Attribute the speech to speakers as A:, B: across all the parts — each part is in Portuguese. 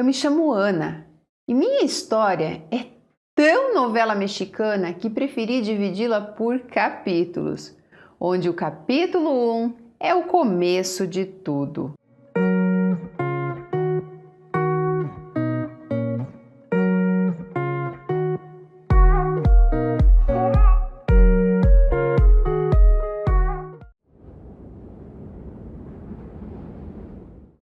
A: Eu me chamo Ana e minha história é tão novela mexicana que preferi dividi-la por capítulos, onde o capítulo 1 é o começo de tudo.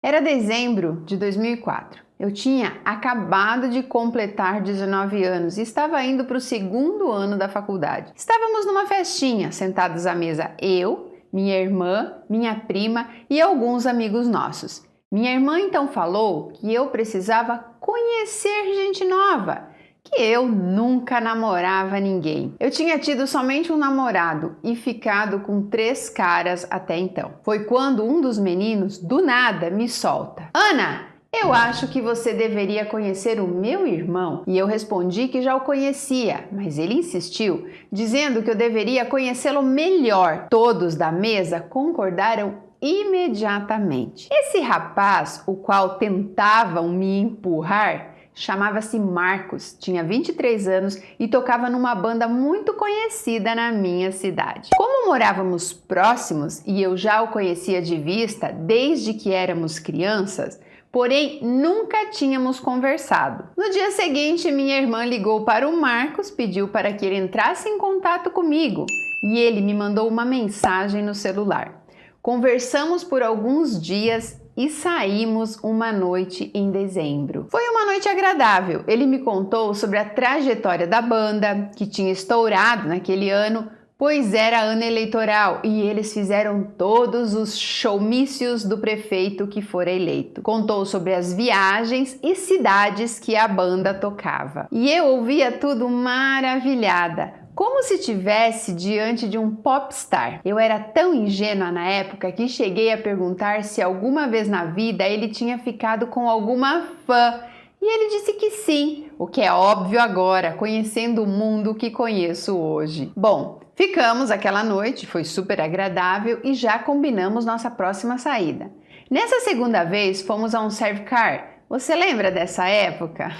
A: Era dezembro de 2004. Eu tinha acabado de completar 19 anos e estava indo para o segundo ano da faculdade. Estávamos numa festinha, sentados à mesa eu, minha irmã, minha prima e alguns amigos nossos. Minha irmã então falou que eu precisava conhecer gente nova, que eu nunca namorava ninguém. Eu tinha tido somente um namorado e ficado com 3 caras até então. Foi quando um dos meninos, do nada, me solta: Ana, eu acho que você deveria conhecer o meu irmão. E eu respondi que já o conhecia, mas ele insistiu, dizendo que eu deveria conhecê-lo melhor. Todos da mesa concordaram imediatamente. Esse rapaz, o qual tentavam me empurrar, chamava-se Marcos, tinha 23 anos e tocava numa banda muito conhecida na minha cidade. Como morávamos próximos e eu já o conhecia de vista desde que éramos crianças, porém nunca tínhamos conversado. No dia seguinte, minha irmã ligou para o Marcos, pediu para que ele entrasse em contato comigo e ele me mandou uma mensagem no celular. Conversamos por alguns dias e saímos uma noite em dezembro. Foi uma noite agradável. Ele me contou sobre a trajetória da banda, que tinha estourado naquele ano, pois era ano eleitoral e eles fizeram todos os showmícios do prefeito que fora eleito. Contou sobre as viagens e cidades que a banda tocava. E eu ouvia tudo maravilhada, como se estivesse diante de um popstar. Eu era tão ingênua na época que cheguei a perguntar se alguma vez na vida ele tinha ficado com alguma fã. E ele disse que sim, o que é óbvio agora, conhecendo o mundo que conheço hoje. Bom, ficamos aquela noite, foi super agradável e já combinamos nossa próxima saída. Nessa segunda vez, fomos a um Serve-Car. Você lembra dessa época?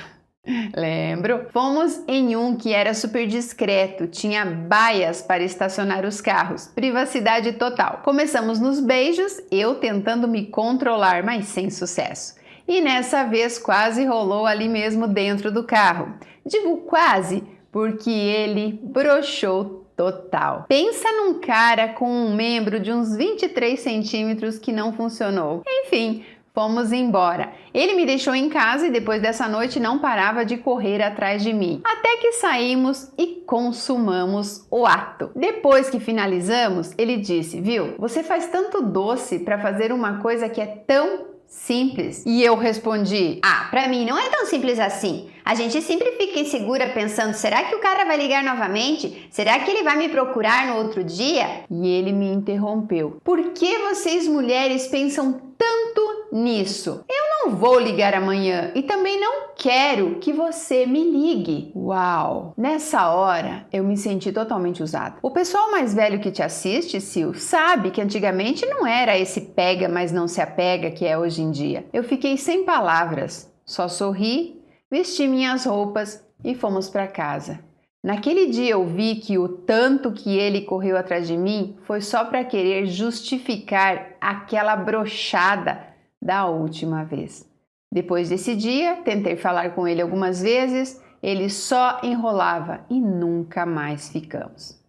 A: Lembro. Fomos em um que era super discreto, tinha baias para estacionar os carros, privacidade total. Começamos nos beijos, eu tentando me controlar, mas sem sucesso. E nessa vez quase rolou ali mesmo dentro do carro. Digo quase porque ele broxou total. Pensa num cara com um membro de uns 23 centímetros que não funcionou. Enfim, fomos embora. Ele me deixou em casa e depois dessa noite não parava de correr atrás de mim. Até que saímos e consumamos o ato. Depois que finalizamos, ele disse: viu, você faz tanto doce para fazer uma coisa que é tão simples. E eu respondi: pra mim não é tão simples assim. A gente sempre fica insegura pensando, será que o cara vai ligar novamente? Será que ele vai me procurar no outro dia? E ele me interrompeu: por que vocês mulheres pensam tanto nisso? Eu não vou ligar amanhã e também não quero que você me ligue. Uau! Nessa hora eu me senti totalmente usada. O pessoal mais velho que te assiste, Sil, sabe que antigamente não era esse pega mas não se apega que é hoje em dia. Eu fiquei sem palavras, só sorri, vesti minhas roupas e fomos para casa. Naquele dia eu vi que o tanto que ele correu atrás de mim foi só para querer justificar aquela broxada da última vez. Depois desse dia, tentei falar com ele algumas vezes, ele só enrolava e nunca mais ficamos.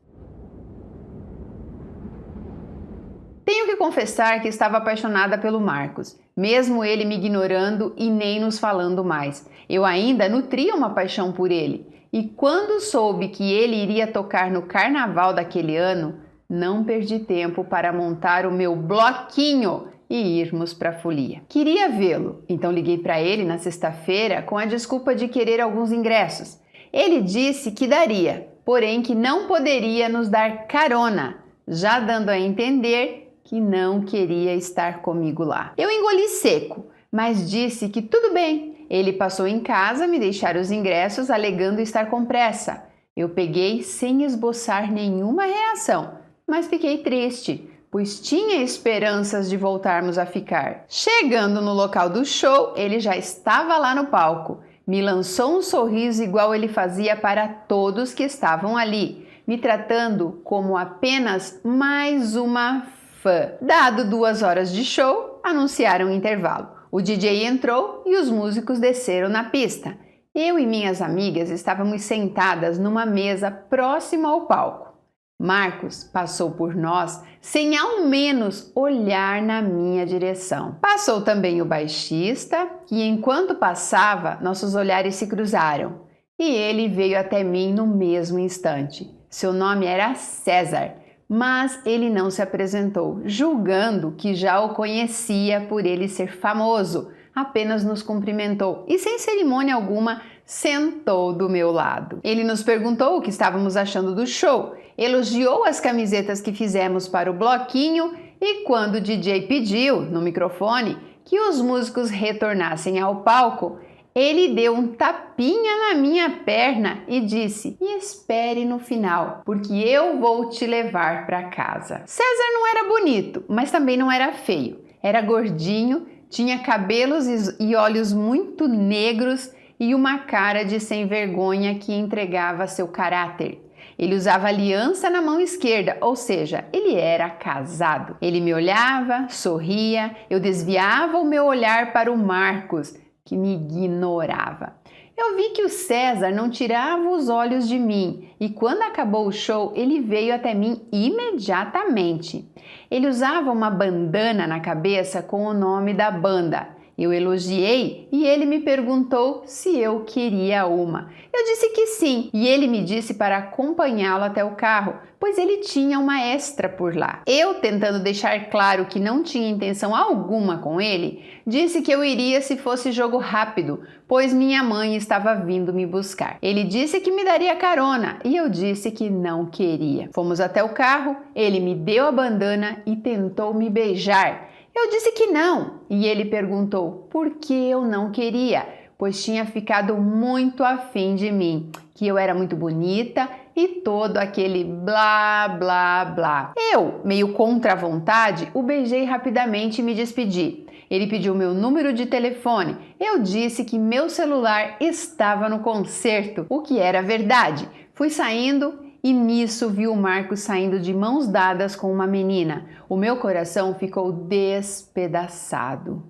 A: Tenho que confessar que estava apaixonada pelo Marcos, mesmo ele me ignorando e nem nos falando mais. Eu ainda nutria uma paixão por ele. E quando soube que ele iria tocar no carnaval daquele ano, não perdi tempo para montar o meu bloquinho e irmos para a folia. Queria vê-lo, então liguei para ele na sexta-feira com a desculpa de querer alguns ingressos. Ele disse que daria, porém que não poderia nos dar carona, já dando a entender que não queria estar comigo lá. Eu engoli seco, mas disse que tudo bem. Ele passou em casa me deixar os ingressos alegando estar com pressa. Eu peguei sem esboçar nenhuma reação, mas fiquei triste, pois tinha esperanças de voltarmos a ficar. Chegando no local do show, ele já estava lá no palco. Me lançou um sorriso igual ele fazia para todos que estavam ali, me tratando como apenas mais uma fã. Dado 2 horas de show, anunciaram o intervalo. O DJ entrou e os músicos desceram na pista. Eu e minhas amigas estávamos sentadas numa mesa próxima ao palco. Marcos passou por nós sem ao menos olhar na minha direção. Passou também o baixista, que enquanto passava, nossos olhares se cruzaram. E ele veio até mim no mesmo instante. Seu nome era César, mas ele não se apresentou, julgando que já o conhecia por ele ser famoso. Apenas nos cumprimentou e, sem cerimônia alguma, sentou do meu lado. Ele nos perguntou o que estávamos achando do show, elogiou as camisetas que fizemos para o bloquinho e, quando o DJ pediu, no microfone, que os músicos retornassem ao palco, ele deu um tapinha na minha perna e disse: "E espere no final, porque eu vou te levar para casa." César não era bonito, mas também não era feio. Era gordinho, tinha cabelos e olhos muito negros e uma cara de sem vergonha que entregava seu caráter. Ele usava aliança na mão esquerda, ou seja, ele era casado. Ele me olhava, sorria, eu desviava o meu olhar para o Marcos, que me ignorava. Eu vi que o César não tirava os olhos de mim e quando acabou o show, ele veio até mim imediatamente. Ele usava uma bandana na cabeça com o nome da banda. Eu elogiei e ele me perguntou se eu queria uma. Eu disse que sim e ele me disse para acompanhá-lo até o carro, pois ele tinha uma extra por lá. Eu, tentando deixar claro que não tinha intenção alguma com ele, disse que eu iria se fosse jogo rápido, pois minha mãe estava vindo me buscar. Ele disse que me daria carona e eu disse que não queria. Fomos até o carro, ele me deu a bandana e tentou me beijar. Eu disse que não e ele perguntou por que eu não queria, pois tinha ficado muito afim de mim, que eu era muito bonita e todo aquele blá blá blá. Eu, meio contra a vontade, o beijei rapidamente e me despedi. Ele pediu meu número de telefone. Eu disse que meu celular estava no concerto, o que era verdade. Fui saindo e nisso vi o Marcos saindo de mãos dadas com uma menina. O meu coração ficou despedaçado.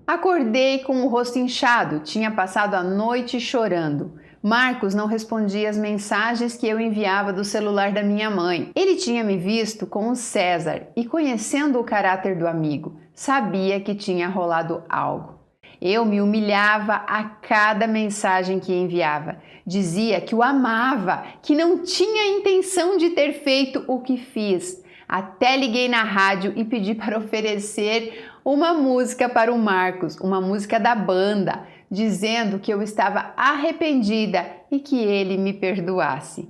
A: Acordei com o rosto inchado, tinha passado a noite chorando. Marcos não respondia as mensagens que eu enviava do celular da minha mãe. Ele tinha me visto com o César e, conhecendo o caráter do amigo, sabia que tinha rolado algo. Eu me humilhava a cada mensagem que enviava. Dizia que o amava, que não tinha intenção de ter feito o que fiz. Até liguei na rádio e pedi para oferecer uma música para o Marcos, uma música da banda, dizendo que eu estava arrependida e que ele me perdoasse.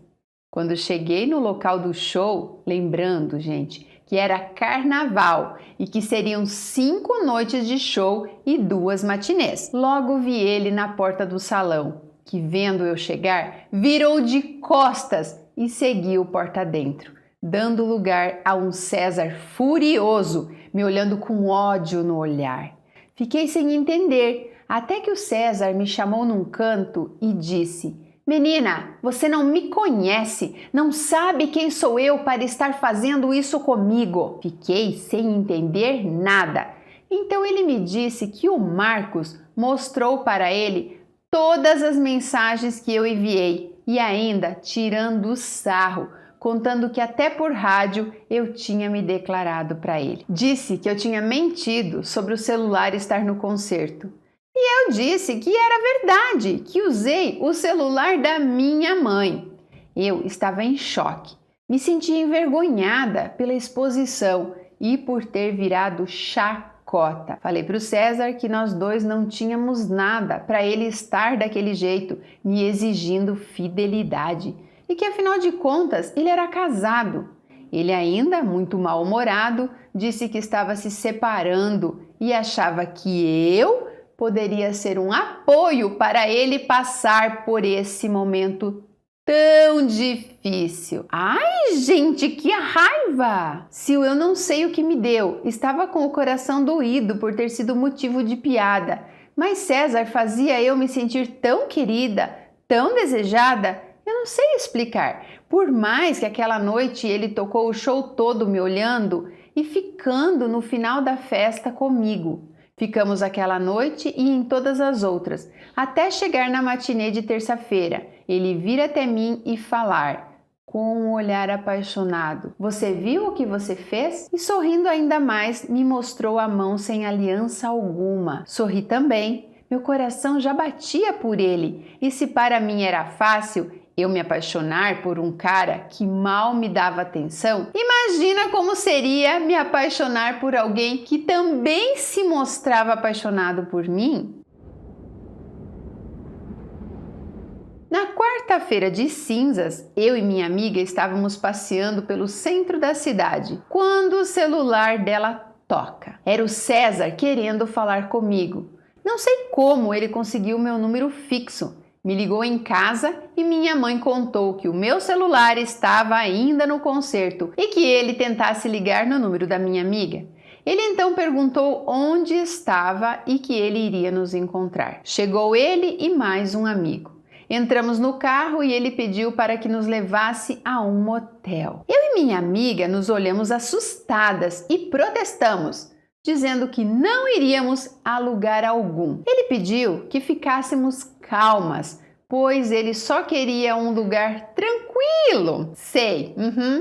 A: Quando cheguei no local do show, lembrando, gente, que era carnaval e que seriam 5 noites de show e 2 matinês. Logo vi ele na porta do salão, que vendo eu chegar, virou de costas e seguiu porta dentro, dando lugar a um César furioso, me olhando com ódio no olhar. Fiquei sem entender, até que o César me chamou num canto e disse: "Menina, você não me conhece, não sabe quem sou eu para estar fazendo isso comigo." Fiquei sem entender nada. Então ele me disse que o Marcos mostrou para ele todas as mensagens que eu enviei e ainda tirando sarro, contando que até por rádio eu tinha me declarado para ele. Disse que eu tinha mentido sobre o celular estar no concerto. E eu disse que era verdade, que usei o celular da minha mãe. Eu estava em choque, me sentia envergonhada pela exposição e por ter virado chacota. Falei para o César que nós dois não tínhamos nada para ele estar daquele jeito, me exigindo fidelidade. E que afinal de contas ele era casado. Ele ainda, muito mal-humorado, disse que estava se separando e achava que eu poderia ser um apoio para ele passar por esse momento tão difícil. Ai, gente, que raiva! Sil, eu não sei o que me deu. Estava com o coração doído por ter sido motivo de piada. Mas César fazia eu me sentir tão querida, tão desejada. Eu não sei explicar. Por mais que aquela noite ele tocou o show todo me olhando e ficando no final da festa comigo. Ficamos aquela noite e em todas as outras, até chegar na matinê de terça-feira. Ele vir até mim e falar, com um olhar apaixonado: "Você viu o que você fez?" E sorrindo ainda mais, me mostrou a mão sem aliança alguma. Sorri também. Meu coração já batia por ele. E se para mim era fácil eu me apaixonar por um cara que mal me dava atenção, imagina como seria me apaixonar por alguém que também se mostrava apaixonado por mim? Na quarta-feira de cinzas, eu e minha amiga estávamos passeando pelo centro da cidade, quando o celular dela toca. Era o César querendo falar comigo. Não sei como ele conseguiu meu número fixo. Me ligou em casa e minha mãe contou que o meu celular estava ainda no concerto e que ele tentasse ligar no número da minha amiga. Ele então perguntou onde estava e que ele iria nos encontrar. Chegou ele e mais um amigo. Entramos no carro e ele pediu para que nos levasse a um motel. Eu e minha amiga nos olhamos assustadas e protestamos, dizendo que não iríamos a lugar algum. Ele pediu que ficássemos calmas, pois ele só queria um lugar tranquilo. Sei,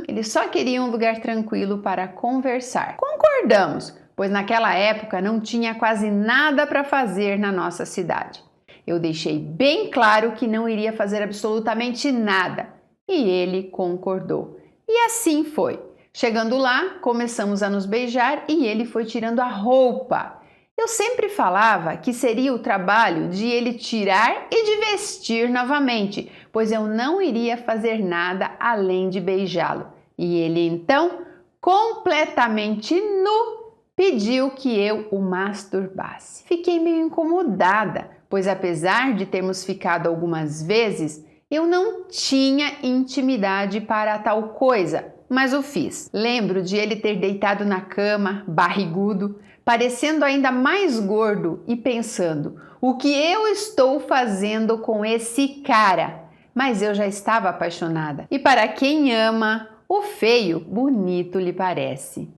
A: ele só queria um lugar tranquilo para conversar. Concordamos, pois naquela época não tinha quase nada para fazer na nossa cidade. Eu deixei bem claro que não iria fazer absolutamente nada e ele concordou. E assim foi. Chegando lá, começamos a nos beijar e ele foi tirando a roupa. Eu sempre falava que seria o trabalho de ele tirar e de vestir novamente, pois eu não iria fazer nada além de beijá-lo. E ele então, completamente nu, pediu que eu o masturbasse. Fiquei meio incomodada, pois apesar de termos ficado algumas vezes, eu não tinha intimidade para tal coisa, mas o fiz. Lembro de ele ter deitado na cama, barrigudo, parecendo ainda mais gordo e pensando: o que eu estou fazendo com esse cara? Mas eu já estava apaixonada. E para quem ama, o feio bonito lhe parece.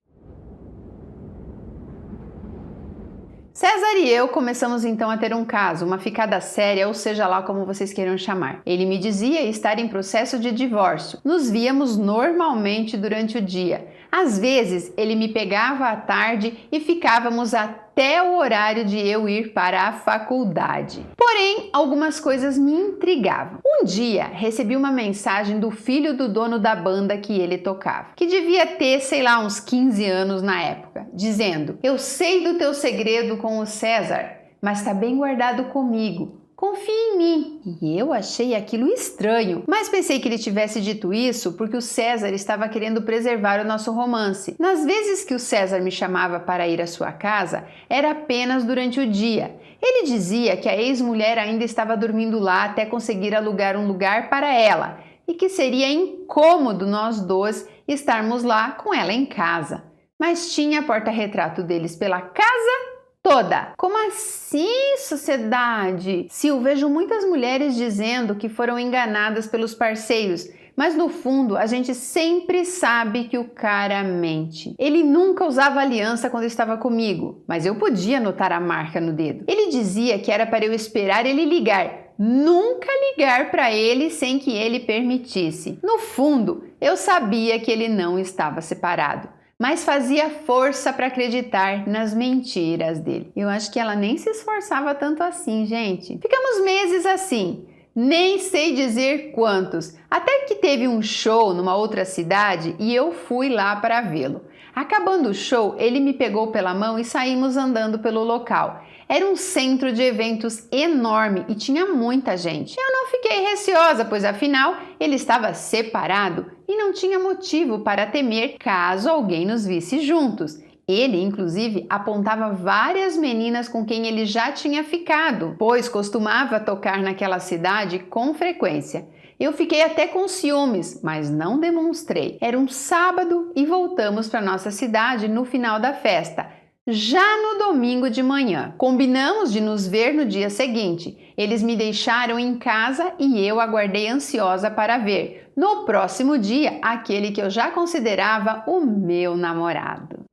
A: César e eu começamos então a ter um caso, uma ficada séria, ou seja lá como vocês queiram chamar. Ele me dizia estar em processo de divórcio. Nos víamos normalmente durante o dia. Às vezes, ele me pegava à tarde e ficávamos até o horário de eu ir para a faculdade. Porém, algumas coisas me intrigavam. Um dia, recebi uma mensagem do filho do dono da banda que ele tocava, que devia ter, sei lá, uns 15 anos na época, dizendo: "Eu sei do teu segredo com o César, mas está bem guardado comigo. Confie em mim." E eu achei aquilo estranho, mas pensei que ele tivesse dito isso porque o César estava querendo preservar o nosso romance. Nas vezes que o César me chamava para ir à sua casa, era apenas durante o dia. Ele dizia que a ex-mulher ainda estava dormindo lá até conseguir alugar um lugar para ela e que seria incômodo nós dois estarmos lá com ela em casa. Mas tinha porta-retrato deles pela casa toda. Como assim, sociedade? Sil, vejo muitas mulheres dizendo que foram enganadas pelos parceiros, mas no fundo a gente sempre sabe que o cara mente. Ele nunca usava aliança quando estava comigo, mas eu podia notar a marca no dedo. Ele dizia que era para eu esperar ele ligar, nunca ligar para ele sem que ele permitisse. No fundo, eu sabia que ele não estava separado, mas fazia força para acreditar nas mentiras dele. Eu acho que ela nem se esforçava tanto assim, gente. Ficamos meses assim, nem sei dizer quantos, até que teve um show numa outra cidade e eu fui lá para vê-lo. Acabando o show, ele me pegou pela mão e saímos andando pelo local. Era um centro de eventos enorme e tinha muita gente. Eu não fiquei receosa, pois afinal ele estava separado e não tinha motivo para temer caso alguém nos visse juntos. Ele, inclusive, apontava várias meninas com quem ele já tinha ficado, pois costumava tocar naquela cidade com frequência. Eu fiquei até com ciúmes, mas não demonstrei. Era um sábado e voltamos para nossa cidade no final da festa, já no domingo de manhã. Combinamos de nos ver no dia seguinte. Eles me deixaram em casa e eu aguardei ansiosa para ver, no próximo dia, aquele que eu já considerava o meu namorado.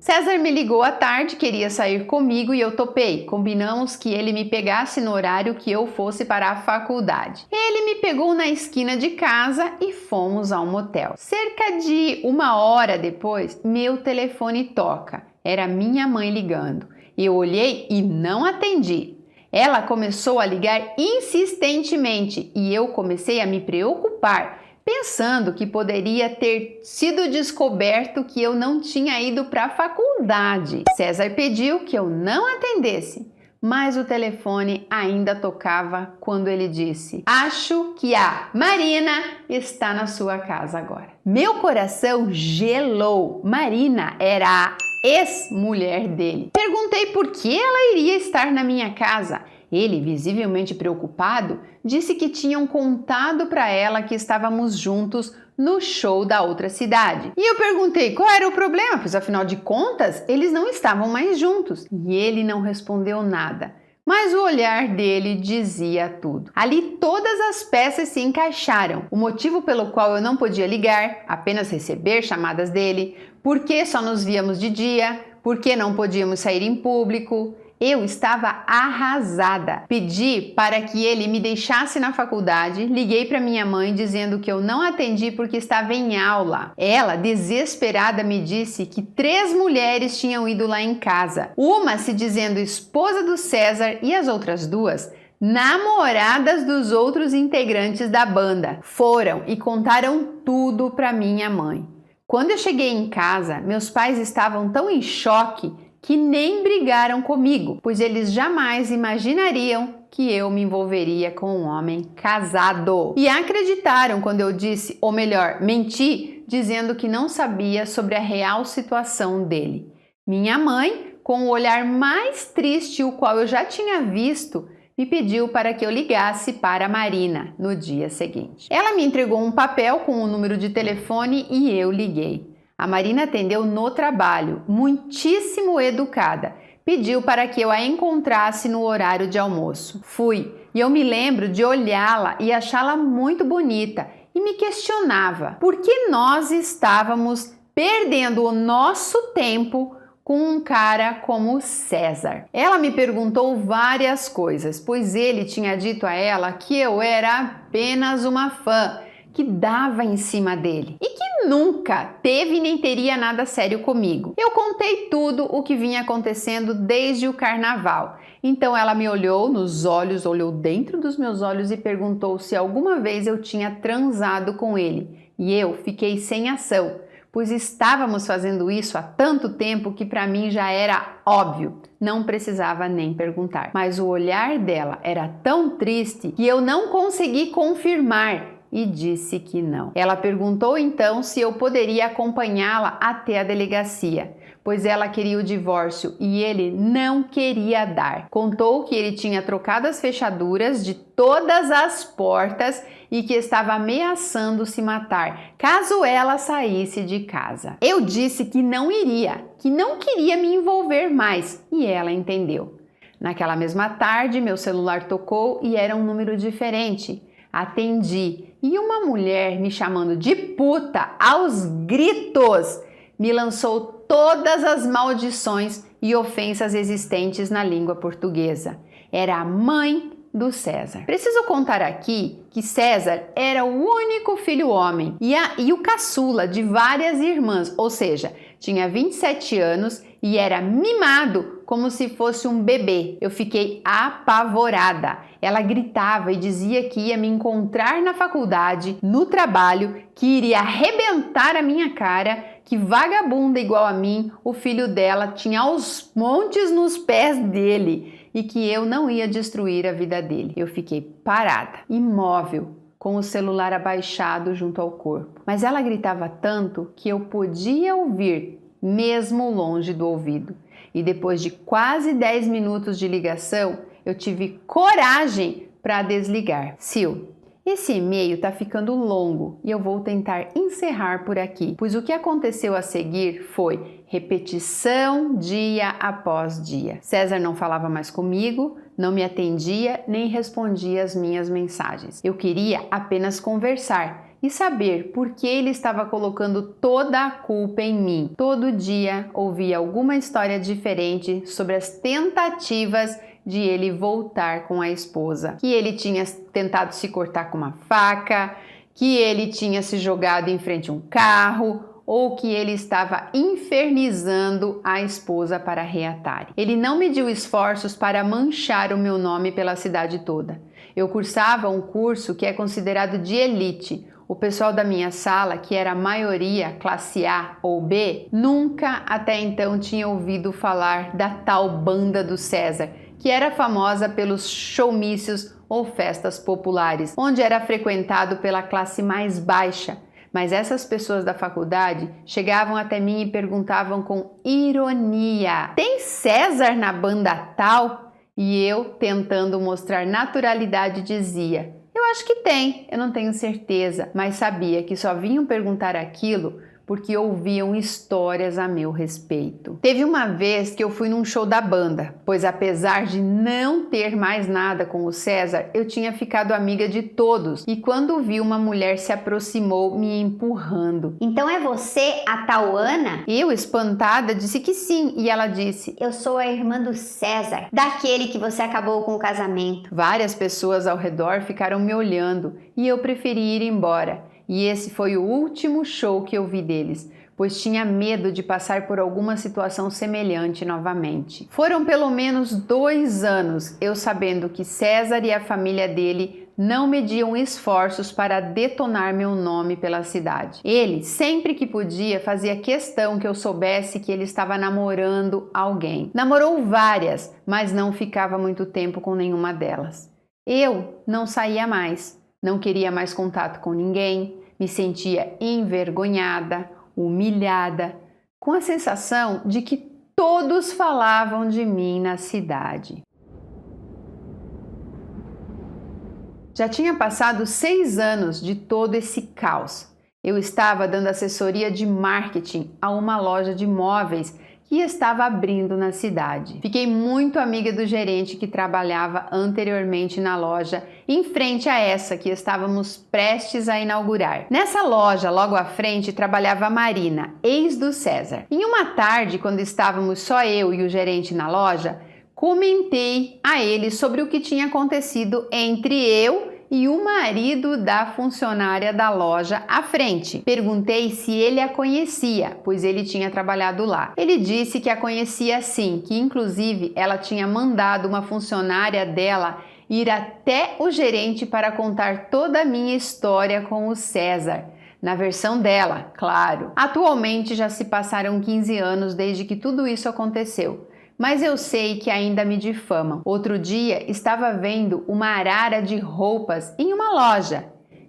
A: César me ligou à tarde, queria sair comigo e eu topei. Combinamos que ele me pegasse no horário que eu fosse para a faculdade. Ele me pegou na esquina de casa e fomos a um motel. Cerca de 1 hora depois, meu telefone toca. Era minha mãe ligando. Eu olhei e não atendi. Ela começou a ligar insistentemente e eu comecei a me preocupar, pensando que poderia ter sido descoberto que eu não tinha ido para a faculdade. César pediu que eu não atendesse, mas o telefone ainda tocava quando ele disse: "Acho que a Marina está na sua casa agora." Meu coração gelou. Marina era a ex-mulher dele. Perguntei por que ela iria estar na minha casa. Ele, visivelmente preocupado, disse que tinham contado para ela que estávamos juntos no show da outra cidade. E eu perguntei qual era o problema, pois afinal de contas, eles não estavam mais juntos. E ele não respondeu nada, mas o olhar dele dizia tudo. Ali todas as peças se encaixaram. O motivo pelo qual eu não podia ligar, apenas receber chamadas dele, por que só nos víamos de dia, por que não podíamos sair em público. Eu estava arrasada. Pedi para que ele me deixasse na faculdade, liguei para minha mãe dizendo que eu não atendi porque estava em aula. Ela, desesperada, me disse que 3 mulheres tinham ido lá em casa. Uma se dizendo esposa do César e as outras 2 namoradas dos outros integrantes da banda. Foram e contaram tudo para minha mãe. Quando eu cheguei em casa, meus pais estavam tão em choque que nem brigaram comigo, pois eles jamais imaginariam que eu me envolveria com um homem casado. E acreditaram quando eu disse, ou melhor, menti, dizendo que não sabia sobre a real situação dele. Minha mãe, com o olhar mais triste, o qual eu já tinha visto, me pediu para que eu ligasse para a Marina no dia seguinte. Ela me entregou um papel com o número de telefone e eu liguei. A Marina atendeu no trabalho, muitíssimo educada. Pediu para que eu a encontrasse no horário de almoço. Fui e eu me lembro de olhá-la e achá-la muito bonita e me questionava por que nós estávamos perdendo o nosso tempo com um cara como o César. Ela me perguntou várias coisas, pois ele tinha dito a ela que eu era apenas uma fã, que dava em cima dele e que nunca teve nem teria nada sério comigo. Eu contei tudo o que vinha acontecendo desde o carnaval. Então ela me olhou nos olhos, olhou dentro dos meus olhos e perguntou se alguma vez eu tinha transado com ele. E eu fiquei sem ação, pois estávamos fazendo isso há tanto tempo que para mim já era óbvio. Não precisava nem perguntar. Mas o olhar dela era tão triste que eu não consegui confirmar e disse que não. Ela perguntou então se eu poderia acompanhá-la até a delegacia, pois ela queria o divórcio e ele não queria dar. Contou que ele tinha trocado as fechaduras de todas as portas e que estava ameaçando se matar caso ela saísse de casa. Eu disse que não iria, que não queria me envolver mais e ela entendeu. Naquela mesma tarde, meu celular tocou e era um número diferente. Atendi e uma mulher me chamando de puta aos gritos me lançou todas as maldições e ofensas existentes na língua portuguesa. Era a mãe do César. Preciso contar aqui que César era o único filho homem e o caçula de várias irmãs, ou seja, tinha 27 anos e era mimado como se fosse um bebê. Eu fiquei apavorada. Ela gritava e dizia que ia me encontrar na faculdade, no trabalho, que iria arrebentar a minha cara, que vagabunda igual a mim, o filho dela tinha aos montes nos pés dele e que eu não ia destruir a vida dele. Eu fiquei parada, imóvel, com o celular abaixado junto ao corpo. Mas ela gritava tanto que eu podia ouvir, mesmo longe do ouvido. E depois de quase 10 minutos de ligação, eu tive coragem para desligar. Sil, esse e-mail tá ficando longo e eu vou tentar encerrar por aqui, pois o que aconteceu a seguir foi repetição dia após dia. César não falava mais comigo, não me atendia nem respondia as minhas mensagens. Eu queria apenas conversar e saber por que ele estava colocando toda a culpa em mim. Todo dia ouvia alguma história diferente sobre as tentativas de ele voltar com a esposa, que ele tinha tentado se cortar com uma faca, que ele tinha se jogado em frente a um carro, ou que ele estava infernizando a esposa para reatar. Ele não mediu esforços para manchar o meu nome pela cidade toda. Eu cursava um curso que é considerado de elite. O pessoal da minha sala, que era a maioria classe A ou B, nunca até então tinha ouvido falar da tal banda do César, que era famosa pelos showmícios ou festas populares, onde era frequentado pela classe mais baixa. Mas essas pessoas da faculdade chegavam até mim e perguntavam com ironia: "Tem César na banda tal?" E eu, tentando mostrar naturalidade, dizia: "Eu acho que tem, eu não tenho certeza", mas sabia que só vinham perguntar aquilo porque ouviam histórias a meu respeito. Teve uma vez que eu fui num show da banda, pois apesar de não ter mais nada com o César, eu tinha ficado amiga de todos e quando vi uma mulher se aproximou me empurrando.
B: Então é você a tal Ana?
A: Eu, espantada, disse que sim e ela disse:
B: Eu sou a irmã do César, daquele que você acabou com o casamento.
A: Várias pessoas ao redor ficaram me olhando e eu preferi ir embora. E esse foi o último show que eu vi deles, pois tinha medo de passar por alguma situação semelhante novamente. Foram pelo menos 2 anos eu sabendo que César e a família dele não mediam esforços para detonar meu nome pela cidade. Ele, sempre que podia, fazia questão que eu soubesse que ele estava namorando alguém. Namorou várias, mas não ficava muito tempo com nenhuma delas. Eu não saía mais, não queria mais contato com ninguém, me sentia envergonhada, humilhada, com a sensação de que todos falavam de mim na cidade. Já tinha passado 6 anos de todo esse caos. Eu estava dando assessoria de marketing a uma loja de móveis que estava abrindo na cidade. Fiquei muito amiga do gerente que trabalhava anteriormente na loja, em frente a essa que estávamos prestes a inaugurar. Nessa loja, logo à frente, trabalhava a Marina, ex do César. Em uma tarde, quando estávamos só eu e o gerente na loja, comentei a ele sobre o que tinha acontecido entre eu e o marido da funcionária da loja à frente. Perguntei se ele a conhecia, pois ele tinha trabalhado lá. Ele disse que a conhecia sim, que inclusive ela tinha mandado uma funcionária dela ir até o gerente para contar toda a minha história com o César. Na versão dela, claro. Atualmente já se passaram 15 anos desde que tudo isso aconteceu. Mas eu sei que ainda me difamam. Outro dia estava vendo uma arara de roupas em uma loja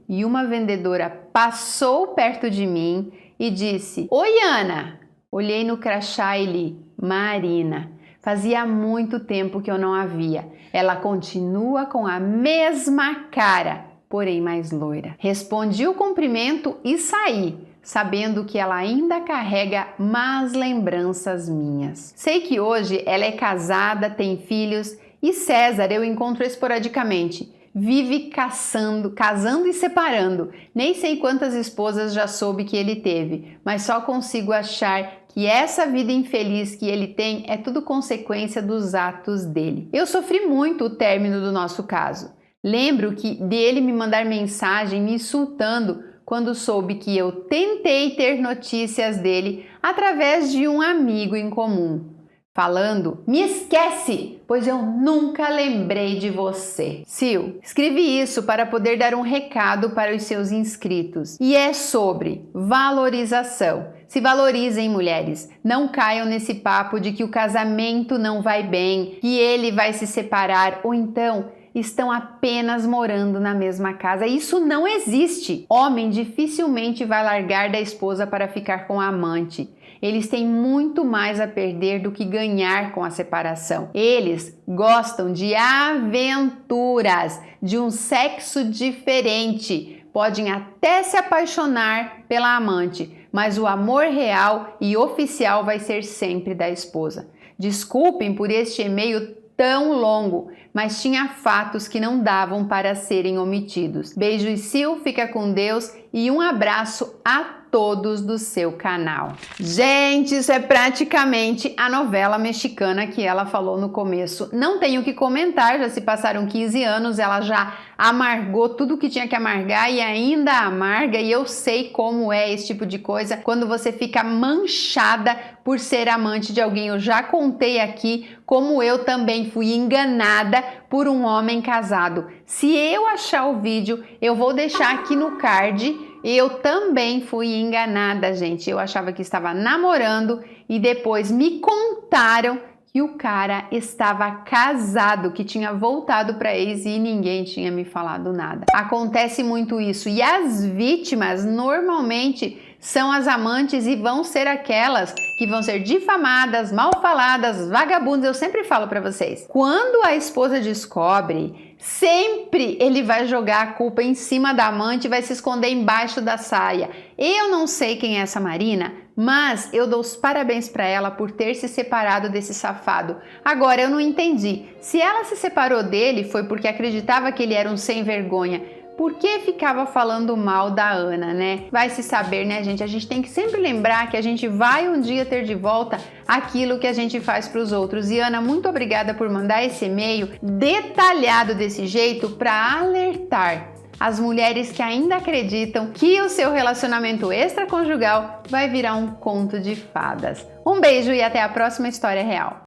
A: e uma vendedora passou perto de mim e disse: "Oi, Ana!" Olhei no crachá e li: Marina. Fazia muito tempo que eu não a via. Ela continua com a mesma cara, porém mais loira. Respondi o cumprimento e saí, sabendo que ela ainda carrega más lembranças minhas. Sei que hoje ela é casada, tem filhos e César eu encontro esporadicamente. Vive casando e separando. Nem sei quantas esposas já soube que ele teve, mas só consigo achar que essa vida infeliz que ele tem é tudo consequência dos atos dele. Eu sofri muito o término do nosso caso. Lembro que dele me mandar mensagem me insultando quando soube que eu tentei ter notícias dele através de um amigo em comum, falando: "Me esquece, pois eu nunca lembrei de você." Sil, escrevi isso para poder dar um recado para os seus inscritos, e é sobre valorização. Se valorizem, mulheres, não caiam nesse papo de que o casamento não vai bem, que ele vai se separar, ou então estão apenas morando na mesma casa. Isso não existe. Homem dificilmente vai largar da esposa para ficar com a amante. Eles têm muito mais a perder do que ganhar com a separação. Eles gostam de aventuras, de um sexo diferente. Podem até se apaixonar pela amante, mas o amor real e oficial vai ser sempre da esposa. Desculpem por este e-mail tão longo, mas tinha fatos que não davam para serem omitidos. Beijo e Sil, fica com Deus e um abraço a todos do seu canal. Gente, isso é praticamente a novela mexicana que ela falou no começo. Não tenho o que comentar, já se passaram 15 anos, ela já amargou tudo que tinha que amargar e ainda amarga, e eu sei como é esse tipo de coisa quando você fica manchada por ser amante de alguém. Eu já contei aqui como eu também fui enganada por um homem casado. Se eu achar o vídeo, eu vou deixar aqui no card. Eu também fui enganada, gente. Eu achava que estava namorando e depois me contaram que o cara estava casado, que tinha voltado para ex e ninguém tinha me falado nada. Acontece muito isso. E as vítimas normalmente são as amantes e vão ser aquelas que vão ser difamadas, mal faladas, vagabundas. Eu sempre falo para vocês, quando a esposa descobre, sempre ele vai jogar a culpa em cima da amante e vai se esconder embaixo da saia. Eu não sei quem é essa Marina, mas eu dou os parabéns para ela por ter se separado desse safado. Agora, eu não entendi. Se ela se separou dele foi porque acreditava que ele era um sem vergonha. Por que ficava falando mal da Ana, né? Vai se saber, né, gente? A gente tem que sempre lembrar que a gente vai um dia ter de volta aquilo que a gente faz para os outros. E Ana, muito obrigada por mandar esse e-mail detalhado desse jeito para alertar as mulheres que ainda acreditam que o seu relacionamento extraconjugal vai virar um conto de fadas. Um beijo e até a próxima história real.